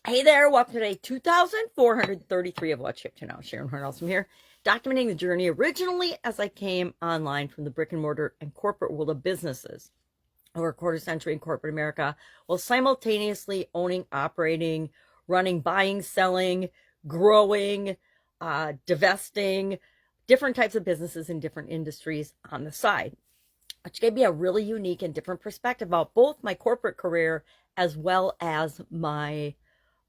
Hey there, welcome to day 2433 of What's Shipped to Now. Sharon Horne-Ellstrom here, documenting the journey originally as I came online from the brick and mortar and corporate world of businesses over a quarter century in corporate America, while simultaneously owning, operating, running, buying, selling, growing, divesting, different types of businesses in different industries on the side, which gave me a really unique and different perspective about both my corporate career as well as my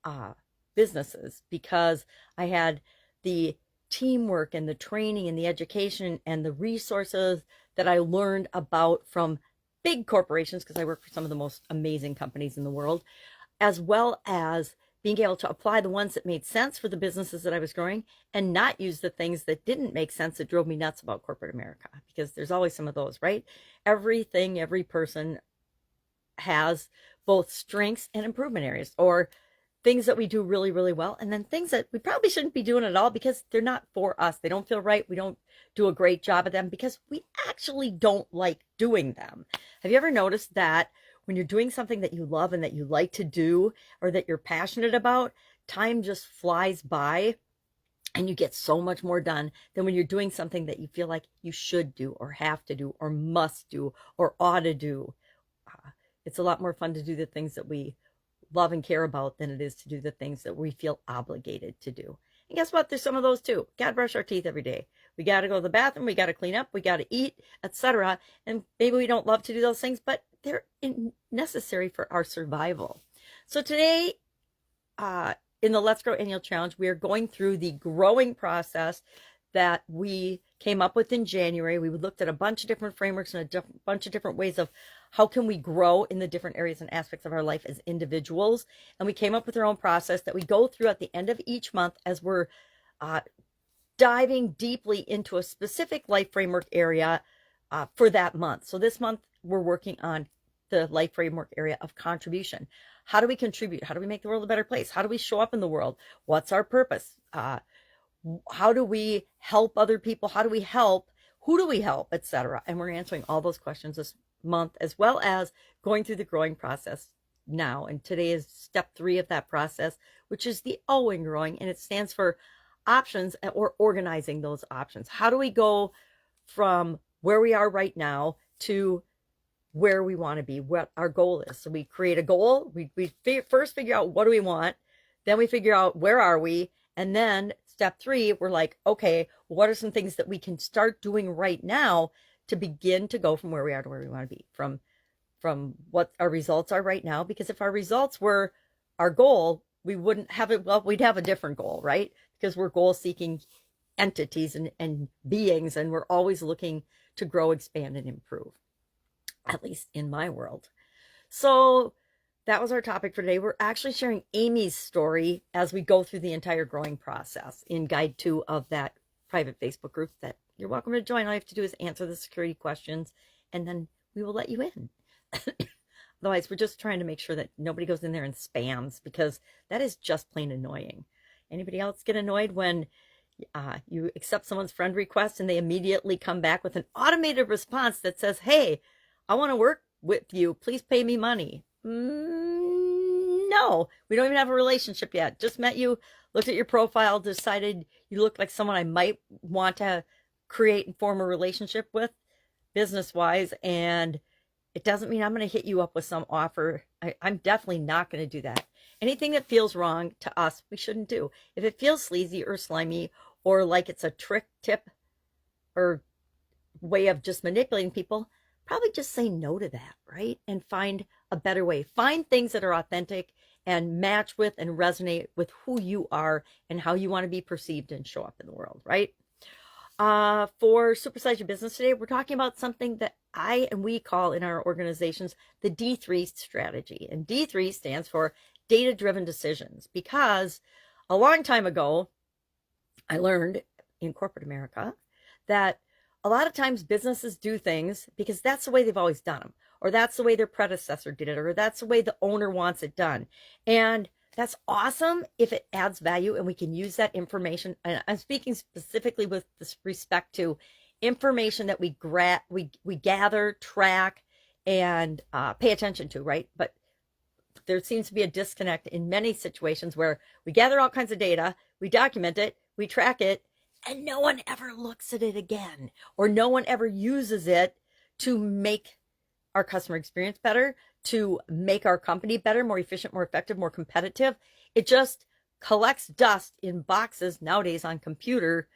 uh, businesses, because I had the teamwork and the training and the education and the resources that I learned about from big corporations, because I work for some of the most amazing companies in the world, as well as being able to apply the ones that made sense for the businesses that I was growing and not use the things that didn't make sense that drove me nuts about corporate America, because there's always some of those, right? Everything, every person has both strengths and improvement areas, or things that we do really, really well, and then things that we probably shouldn't be doing at all because they're not for us. They don't feel right. We don't do a great job at them because we actually don't like doing them. Have you ever noticed that when you're doing something that you love and that you like to do or that you're passionate about, time just flies by and you get so much more done than when you're doing something that you feel like you should do or have to do or must do or ought to do? It's a lot more fun to do the things that we love and care about than it is to do the things that we feel obligated to do. And guess what? There's some of those too. Got to brush our teeth every day. We got to go to the bathroom. We got to clean up. We got to eat, etc. And maybe we don't love to do those things, but they're necessary for our survival. So today, in the Let's Grow Annual Challenge, we are going through the growing process that we came up with in January. We looked at a bunch of different frameworks and a bunch of different ways of how can we grow in the different areas and aspects of our life as individuals. And we came up with our own process that we go through at the end of each month as we're diving deeply into a specific life framework area for that month. So this month, we're working on the life framework area of contribution. How do we contribute? How do we make the world a better place? How do we show up in the world? What's our purpose? How do we help other people? How do we help? Who do we help, etc.? And we're answering all those questions this month, as well as going through the growing process now. And today is step 3 of that process, which is the O in growing, and it stands for options or organizing those options. How do we go from where we are right now to where we want to be, what our goal is? So we create a goal. We first figure out what do we want, then we figure out where are we, and then step 3, we're like, okay, what are some things that we can start doing right now to begin to go from where we are to where we want to be, from what our results are right now? Because if our results were our goal, we wouldn't have it. Well, we'd have a different goal, right? Because we're goal-seeking entities and beings, and we're always looking to grow, expand, and improve, at least in my world. So that was our topic for today. We're actually sharing Amy's story as we go through the entire growing process in guide 2 of that private Facebook group that you're welcome to join. All you have to do is answer the security questions, and then we will let you in. Otherwise, we're just trying to make sure that nobody goes in there and spams, because that is just plain annoying. Anybody else get annoyed when you accept someone's friend request and they immediately come back with an automated response that says, hey, I want to work with you. Please pay me money. No, we don't even have a relationship yet. Just met you, looked at your profile, decided you look like someone I might want to create and form a relationship with business-wise, and it doesn't mean I'm going to hit you up with some offer. I'm definitely not going to do that. Anything that feels wrong to us, we shouldn't do. If it feels sleazy or slimy or like it's a trick, tip, or way of just manipulating people, probably just say no to that, right? And find a better way. Find things that are authentic and match with and resonate with who you are and how you want to be perceived and show up in the world, right? For Supersize Your Business today, we're talking about something that I and we call in our organizations the D3 strategy. And D3 stands for data-driven decisions, because a long time ago, I learned in corporate America that a lot of times businesses do things because that's the way they've always done them, or that's the way their predecessor did it, or that's the way the owner wants it done. And that's awesome if it adds value and we can use that information. And I'm speaking specifically with respect to information that we gather, track, and pay attention to, right? But There seems to be a disconnect in many situations where we gather all kinds of data, we document it, we track it, and no one ever looks at it again, or no one ever uses it to make our customer experience better, to make our company better, more efficient, more effective, more competitive. It just collects dust in boxes nowadays on computer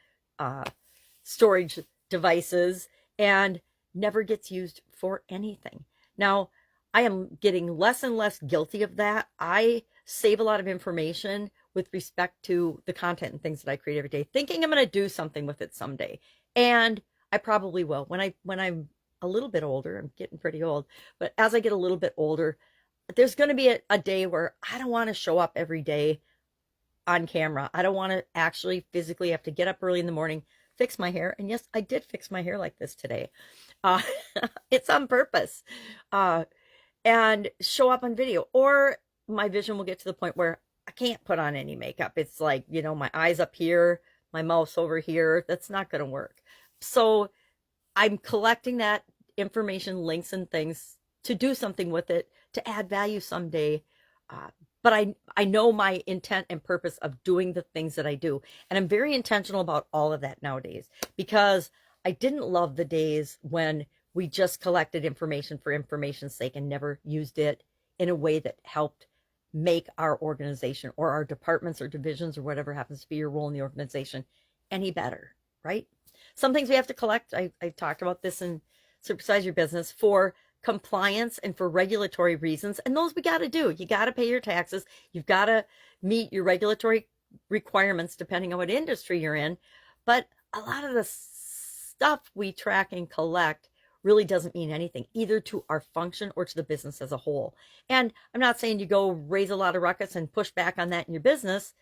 storage devices and never gets used for anything. Now, I am getting less and less guilty of that. I save a lot of information with respect to the content and things that I create every day, thinking I'm going to do something with it someday. And I probably will. When I'm a little bit older, I'm getting pretty old, but as I get a little bit older, there's going to be a day where I don't want to show up every day on camera. I don't want to actually physically have to get up early in the morning, fix my hair. And yes, I did fix my hair like this today. Uh, it's on purpose. And show up on video, or my vision will get to the point where I can't put on any makeup. It's like, my eyes up here, my mouth's over here. That's not going to work. So I'm collecting that information, links and things to do something with it, to add value someday. But I know my intent and purpose of doing the things that I do. And I'm very intentional about all of that nowadays, because I didn't love the days when we just collected information for information's sake and never used it in a way that helped make our organization or our departments or divisions or whatever happens to be your role in the organization any better, right? Some things we have to collect. I talked about this in Supersize Your Business, for compliance and for regulatory reasons. And those we got to do. You got to pay your taxes. You've got to meet your regulatory requirements depending on what industry you're in. But a lot of the stuff we track and collect really doesn't mean anything, either to our function or to the business as a whole. And I'm not saying you go raise a lot of ruckus and push back on that in your business.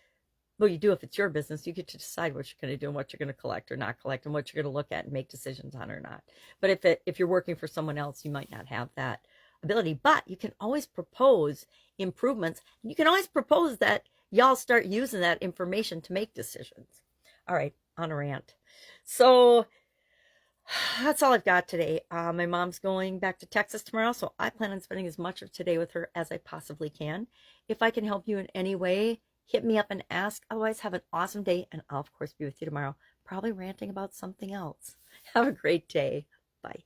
Well, you do if it's your business. You get to decide what you're going to do and what you're going to collect or not collect, and what you're going to look at and make decisions on or not. But if you're working for someone else, you might not have that ability. But you can always propose improvements. You can always propose that y'all start using that information to make decisions. All right, on a rant. So that's all I've got today. My mom's going back to Texas tomorrow, so I plan on spending as much of today with her as I possibly can. If I can help you in any way, hit me up and ask. Otherwise, have an awesome day, and I'll, of course, be with you tomorrow, probably ranting about something else. Have a great day. Bye.